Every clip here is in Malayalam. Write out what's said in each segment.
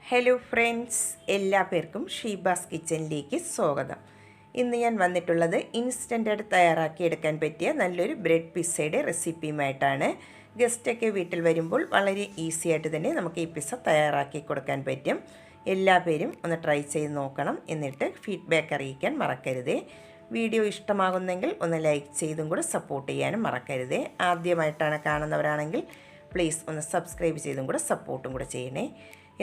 ഹലോ ഫ്രണ്ട്സ്, എല്ലാ പേർക്കും ഷീബാസ് കിച്ചണിലേക്ക് സ്വാഗതം. ഇന്ന് ഞാൻ വന്നിട്ടുള്ളത് ഇൻസ്റ്റൻ്റായിട്ട് തയ്യാറാക്കിയെടുക്കാൻ പറ്റിയ നല്ലൊരു ബ്രെഡ് പിസ്സയുടെ റെസിപ്പിയുമായിട്ടാണ്. ഗസ്റ്റൊക്കെ വീട്ടിൽ വരുമ്പോൾ വളരെ ഈസി ആയിട്ട് തന്നെ നമുക്ക് ഈ പിസ്സ തയ്യാറാക്കി കൊടുക്കാൻ പറ്റും. എല്ലാ പേരും ഒന്ന് ട്രൈ ചെയ്ത് നോക്കണം. എന്നിട്ട് ഫീഡ്ബാക്ക് അറിയിക്കാൻ മറക്കരുതേ. വീഡിയോ ഇഷ്ടമാകുന്നെങ്കിൽ ഒന്ന് ലൈക്ക് ചെയ്തും കൂടെ സപ്പോർട്ട് ചെയ്യാനും മറക്കരുതേ. ആദ്യമായിട്ടാണ് കാണുന്നവരാണെങ്കിൽ പ്ലീസ് ഒന്ന് സബ്സ്ക്രൈബ് ചെയ്തും കൂടെ സപ്പോർട്ടും കൂടെ ചെയ്യണേ.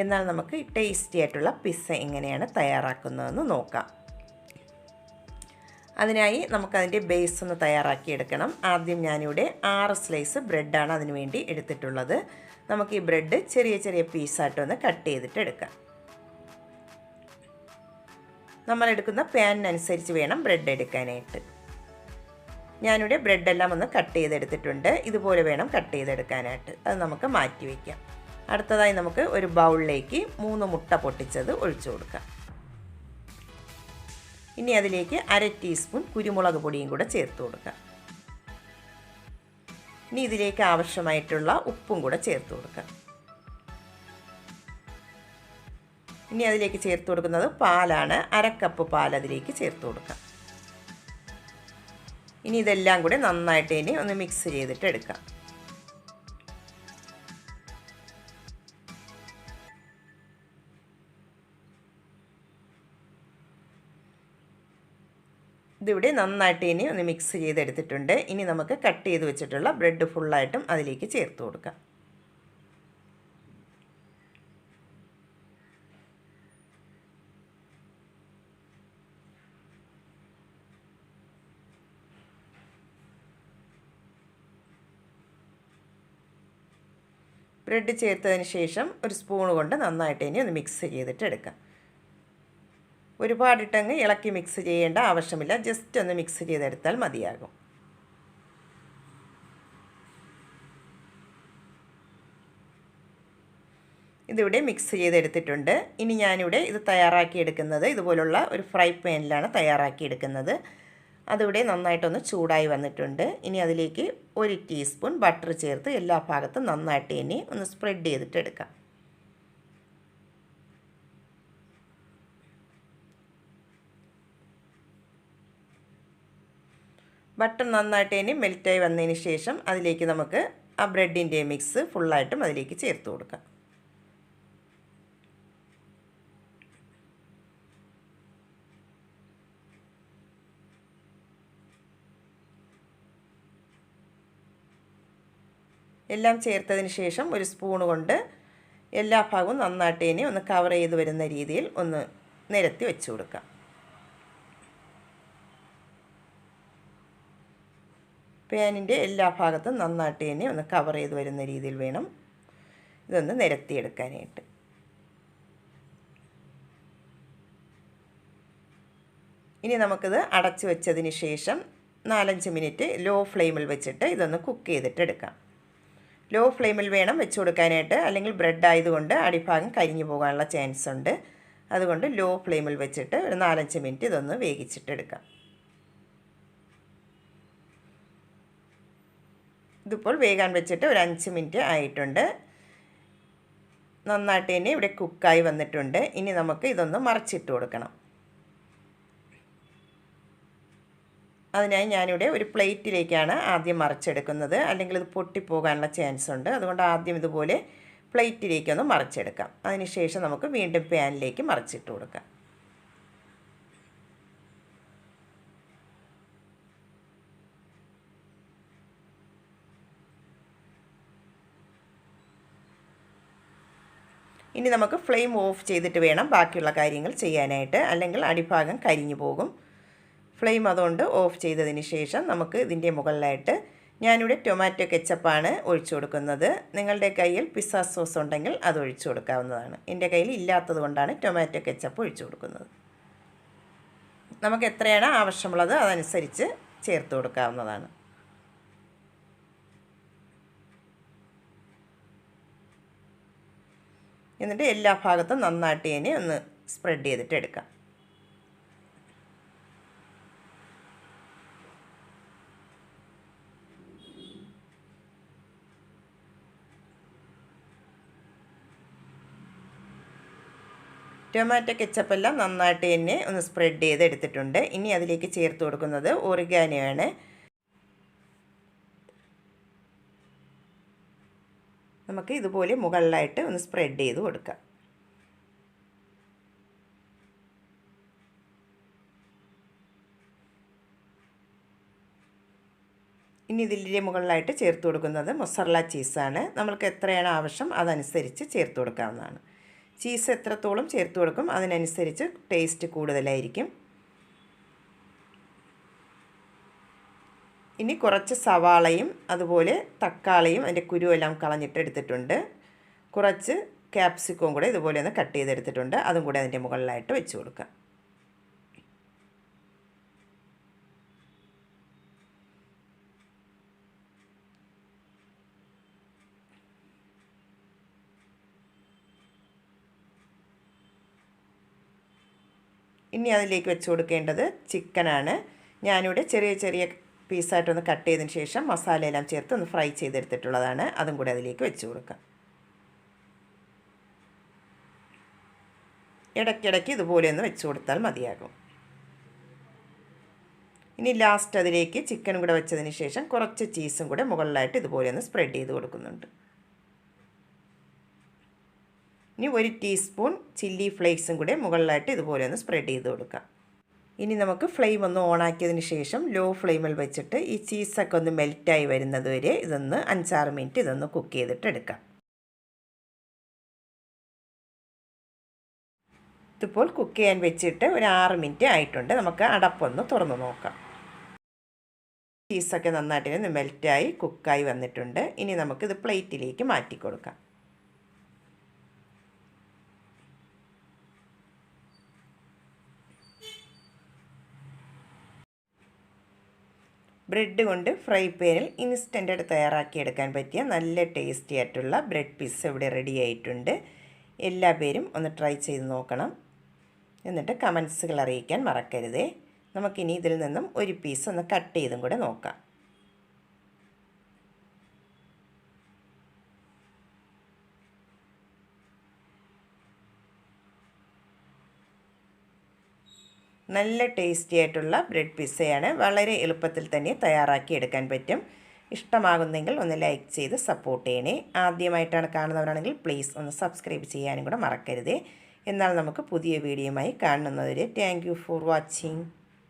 എന്നാൽ നമുക്ക് ടേസ്റ്റി ആയിട്ടുള്ള പിസ്സ എങ്ങനെയാണ് തയ്യാറാക്കുന്നതെന്ന് നോക്കാം. അതിനായി നമുക്കതിൻ്റെ ബേസ് ഒന്ന് തയ്യാറാക്കിയെടുക്കണം. ആദ്യം ഞാനിവിടെ 6 സ്ലൈസ് ബ്രെഡാണ് അതിന് വേണ്ടി എടുത്തിട്ടുള്ളത്. നമുക്ക് ഈ ബ്രെഡ് ചെറിയ ചെറിയ പീസായിട്ടൊന്ന് കട്ട് ചെയ്തിട്ട് എടുക്കാം. നമ്മളെടുക്കുന്ന പാനിനനുസരിച്ച് വേണം ബ്രെഡ് എടുക്കാനായിട്ട്. ഞാനിവിടെ ബ്രെഡെല്ലാം ഒന്ന് കട്ട് ചെയ്തെടുത്തിട്ടുണ്ട്. ഇതുപോലെ വേണം കട്ട് ചെയ്തെടുക്കാനായിട്ട്. അത് നമുക്ക് മാറ്റി വയ്ക്കാം. അടുത്തതായി നമുക്ക് ഒരു ബൗളിലേക്ക് 3 മുട്ട പൊട്ടിച്ചത് ഒഴിച്ചു കൊടുക്കാം. ഇനി അതിലേക്ക് 1/2 ടീസ്പൂൺ കുരുമുളക് പൊടിയും കൂടെ ചേർത്ത് കൊടുക്കാം. ഇനി ഇതിലേക്ക് ആവശ്യമായിട്ടുള്ള ഉപ്പും കൂടെ ചേർത്ത് കൊടുക്കാം. ഇനി അതിലേക്ക് ചേർത്ത് കൊടുക്കുന്നത് പാലാണ്. 1/2 കപ്പ് പാൽ അതിലേക്ക് ചേർത്ത് കൊടുക്കാം. ഇനി ഇതെല്ലാം കൂടെ നന്നായിട്ട് ഇനി ഒന്ന് മിക്സ് ചെയ്തിട്ട് എടുക്കാം. ഇതിവിടെ നന്നായിട്ട് ഇനി ഒന്ന് മിക്സ് ചെയ്തെടുത്തിട്ടുണ്ട്. ഇനി നമുക്ക് കട്ട് ചെയ്ത് വെച്ചിട്ടുള്ള ബ്രെഡ് ഫുള്ളായിട്ടും അതിലേക്ക് ചേർത്ത് കൊടുക്കാം. ബ്രെഡ് ചേർത്തതിന് ശേഷം ഒരു സ്പൂൺ കൊണ്ട് നന്നായിട്ട് ഇനി ഒന്ന് മിക്സ് ചെയ്തിട്ട് എടുക്കാം. ഒരുപാടിട്ടങ്ങ് ഇളക്കി മിക്സ് ചെയ്യേണ്ട ആവശ്യമില്ല. ജസ്റ്റ് ഒന്ന് മിക്സ് ചെയ്തെടുത്താൽ മതിയാകും. ഇതിവിടെ മിക്സ് ചെയ്തെടുത്തിട്ടുണ്ട്. ഇനി ഞാനിവിടെ ഇത് തയ്യാറാക്കിയെടുക്കുന്നത് ഇതുപോലുള്ള ഒരു ഫ്രൈ പാനിലാണ് തയ്യാറാക്കിയെടുക്കുന്നത്. അതിവിടെ നന്നായിട്ടൊന്ന് ചൂടായി വന്നിട്ടുണ്ട്. ഇനി അതിലേക്ക് 1 ടീസ്പൂൺ ബട്ടർ ചേർത്ത് എല്ലാ ഭാഗത്തും നന്നായിട്ട് ഇനി ഒന്ന് സ്പ്രെഡ് ചെയ്തിട്ട് എടുക്കാം. ബട്ടർ നന്നായിട്ട് ഇനി മെൽറ്റായി വന്നതിന് ശേഷം അതിലേക്ക് നമുക്ക് ആ ബ്രെഡിൻ്റെ മിക്സ് ഫുള്ളായിട്ടും അതിലേക്ക് ചേർത്ത് കൊടുക്കാം. എല്ലാം ചേർത്തതിന് ശേഷം ഒരു സ്പൂൺ കൊണ്ട് എല്ലാ ഭാഗവും നന്നായിട്ട് ഇനി ഒന്ന് കവർ ചെയ്ത് വരുന്ന രീതിയിൽ ഒന്ന് നിരത്തി വെച്ച് കൊടുക്കാം. പാനിൻ്റെ എല്ലാ ഭാഗത്തും നന്നായിട്ട് തന്നെ ഒന്ന് കവർ ചെയ്ത് വരുന്ന രീതിയിൽ വേണം ഇതൊന്ന് നിരത്തിയെടുക്കാനായിട്ട്. ഇനി നമുക്കിത് അടച്ചു വെച്ചതിന് ശേഷം 4-5 മിനിറ്റ് ലോ ഫ്ലെയിമിൽ വെച്ചിട്ട് ഇതൊന്ന് കുക്ക് ചെയ്തിട്ട് എടുക്കാം. ലോ ഫ്ലെയിമിൽ വേണം വെച്ച് കൊടുക്കാനായിട്ട്, അല്ലെങ്കിൽ ബ്രെഡ് ആയതുകൊണ്ട് അടിഭാഗം കരിഞ്ഞു പോകാനുള്ള ചാൻസ് ഉണ്ട്. അതുകൊണ്ട് ലോ ഫ്ലെയിമിൽ വെച്ചിട്ട് ഒരു 4-5 മിനിറ്റ് ഇതൊന്ന് വേവിച്ചിട്ടെടുക്കാം. ഇതിപ്പോൾ വേകാൻ വെച്ചിട്ട് ഒരു 5 മിനിറ്റ് ആയിട്ടുണ്ട്. നന്നായിട്ട് തന്നെ ഇവിടെ കുക്കായി വന്നിട്ടുണ്ട്. ഇനി നമുക്ക് ഇതൊന്ന് മറിച്ചിട്ട് കൊടുക്കണം. അതിനായി ഞാനിവിടെ ഒരു പ്ലേറ്റിലേക്കാണ് ആദ്യം മറിച്ചെടുക്കുന്നത്, അല്ലെങ്കിൽ ഇത് പൊട്ടിപ്പോകാനുള്ള ചാൻസ് ഉണ്ട്. അതുകൊണ്ട് ആദ്യം ഇതുപോലെ പ്ലേറ്റിലേക്കൊന്ന് മറിച്ചെടുക്കാം. അതിനുശേഷം നമുക്ക് വീണ്ടും പാനിലേക്ക് മറിച്ചിട്ട് കൊടുക്കാം. ഇനി നമുക്ക് ഫ്ലെയിം ഓഫ് ചെയ്തിട്ട് വേണം ബാക്കിയുള്ള കാര്യങ്ങൾ ചെയ്യാനായിട്ട്, അല്ലെങ്കിൽ അടിഭാഗം കരിഞ്ഞു പോകും. ഫ്ലെയിം അതുകൊണ്ട് ഓഫ് ചെയ്തതിന് ശേഷം നമുക്ക് ഇതിൻ്റെ മുകളിലായിട്ട് ഞാനിവിടെ ടൊമാറ്റോ കെച്ചപ്പാണ് ഒഴിച്ചു കൊടുക്കുന്നത്. നിങ്ങളുടെ കയ്യിൽ പിസ്സ സോസ് ഉണ്ടെങ്കിൽ അത് ഒഴിച്ചു കൊടുക്കാവുന്നതാണ്. എൻ്റെ കയ്യിൽ ഇല്ലാത്തത് കൊണ്ടാണ് ടൊമാറ്റോ കെച്ചപ്പ് ഒഴിച്ചു കൊടുക്കുന്നത്. നമുക്ക് എത്രയാണ് ആവശ്യമുള്ളത് അതനുസരിച്ച് ചേർത്ത് കൊടുക്കാവുന്നതാണ്. എന്നിട്ട് എല്ലാ ഭാഗത്തും നന്നായിട്ട് തന്നെ ഒന്ന് സ്പ്രെഡ് ചെയ്തിട്ട് എടുക്കാം. ടൊമാറ്റോ കെച്ചപ്പെല്ലാം നന്നായിട്ട് തന്നെ ഒന്ന് സ്പ്രെഡ് ചെയ്ത് എടുത്തിട്ടുണ്ട്. ഇനി അതിലേക്ക് ചേർത്ത് കൊടുക്കുന്നത് ഒറിഗാനോയാണ്. നമുക്ക് ഇതുപോലെ മുകളിലായിട്ട് ഒന്ന് സ്പ്രെഡ് ചെയ്ത് കൊടുക്കാം. ഇനി ഇതിൻ്റെ മുകളിലായിട്ട് ചേർത്ത് കൊടുക്കുന്നത് മൊസറല്ല ചീസാണ്. നമ്മൾക്ക് എത്രയാണ് ആവശ്യം അതനുസരിച്ച് ചേർത്ത് കൊടുക്കാവുന്നതാണ്. ചീസ് എത്രത്തോളം ചേർത്ത് കൊടുക്കും അതിനനുസരിച്ച് ടേസ്റ്റ് കൂടുതലായിരിക്കും. ഇനി കുറച്ച് സവാളയും അതുപോലെ തക്കാളിയും അതിൻ്റെ കുരുവെല്ലാം കളഞ്ഞിട്ട് എടുത്തിട്ടുണ്ട്. കുറച്ച് ക്യാപ്സിക്കവും കൂടെ ഇതുപോലെ ഒന്ന് കട്ട് ചെയ്തെടുത്തിട്ടുണ്ട്. അതും കൂടെ അതിൻ്റെ മുകളിലായിട്ട് വെച്ച് കൊടുക്കാം. ഇനി അതിലേക്ക് വെച്ച് കൊടുക്കേണ്ടത് ചിക്കനാണ്. ഞാനിവിടെ ചെറിയ ചെറിയ പീസായിട്ടൊന്ന് കട്ട് ചെയ്തതിന് ശേഷം മസാലയെല്ലാം ചേർത്ത് ഒന്ന് ഫ്രൈ ചെയ്തെടുത്തിട്ടുള്ളതാണ്. അതും കൂടി അതിലേക്ക് വെച്ച് കൊടുക്കാം. ഇടയ്ക്കിടയ്ക്ക് ഇതുപോലെ ഒന്ന് വെച്ച് കൊടുത്താൽ മതിയാകും. ഇനി ലാസ്റ്റ് അതിലേക്ക് ചിക്കനും കൂടെ വെച്ചതിന് ശേഷം കുറച്ച് ചീസും കൂടെ മുകളിലായിട്ട് ഇതുപോലെ ഒന്ന് സ്പ്രെഡ് ചെയ്ത് കൊടുക്കുന്നുണ്ട്. ഇനി 1 ടീസ്പൂൺ ചില്ലി ഫ്ലേക്സും കൂടെ മുകളിലായിട്ട് ഇതുപോലെ ഒന്ന് സ്പ്രെഡ് ചെയ്ത് കൊടുക്കാം. ഇനി നമുക്ക് ഫ്ലെയിം ഒന്ന് ഓണാക്കിയതിന് ശേഷം ലോ ഫ്ലെയിമിൽ വെച്ചിട്ട് ഈ ചീസൊക്കെ ഒന്ന് മെൽറ്റായി വരുന്നത് വരെ ഇതൊന്ന് 5-6 മിനിറ്റ് ഇതൊന്ന് കുക്ക് ചെയ്തിട്ട് എടുക്കാം. ഇതിപ്പോൾ കുക്ക് ചെയ്യാൻ വെച്ചിട്ട് ഒരു 6 മിനിറ്റ് ആയിട്ടുണ്ട്. നമുക്ക് അടപ്പൊന്ന് തുറന്ന് നോക്കാം. ചീസൊക്കെ നന്നായിട്ട് ഒന്ന് മെൽറ്റായി കുക്കായി വന്നിട്ടുണ്ട്. ഇനി നമുക്കിത് പ്ലേറ്റിലേക്ക് മാറ്റി കൊടുക്കാം. ബ്രെഡ് കൊണ്ട് ഫ്രൈ പാനിൽ ഇൻസ്റ്റൻ്റായിട്ട് തയ്യാറാക്കിയെടുക്കാൻ പറ്റിയ നല്ല ടേസ്റ്റി ആയിട്ടുള്ള ബ്രെഡ് പിസ്സ ഇവിടെ റെഡി ആയിട്ടുണ്ട്. എല്ലാ പേരും ഒന്ന് ട്രൈ ചെയ്ത് നോക്കണം. എന്നിട്ട് കമൻസുകൾ അറിയിക്കാൻ മറക്കരുതേ. നമുക്കിനി ഇതിൽ നിന്നും ഒരു പീസ് ഒന്ന് കട്ട് ചെയ്തും കൂടെ നോക്കാം. നല്ല ടേസ്റ്റി ആയിട്ടുള്ള ബ്രെഡ് പിസ്സയാണ്. വളരെ എളുപ്പത്തിൽ തന്നെ തയ്യാറാക്കി എടുക്കാൻ പറ്റും. ഇഷ്ടമാകുന്നെങ്കിൽ ഒന്ന് ലൈക്ക് ചെയ്ത് സപ്പോർട്ട് ചെയ്യണേ. ആദ്യമായിട്ടാണ് കാണുന്നവരാണെങ്കിൽ പ്ലീസ് ഒന്ന് സബ്സ്ക്രൈബ് ചെയ്യാനും കൂടെ മറക്കരുതേ. എന്നാൽ നമുക്ക് പുതിയ വീഡിയോയുമായി കാണുന്നതുവരെ താങ്ക് യു ഫോർ വാച്ചിങ്.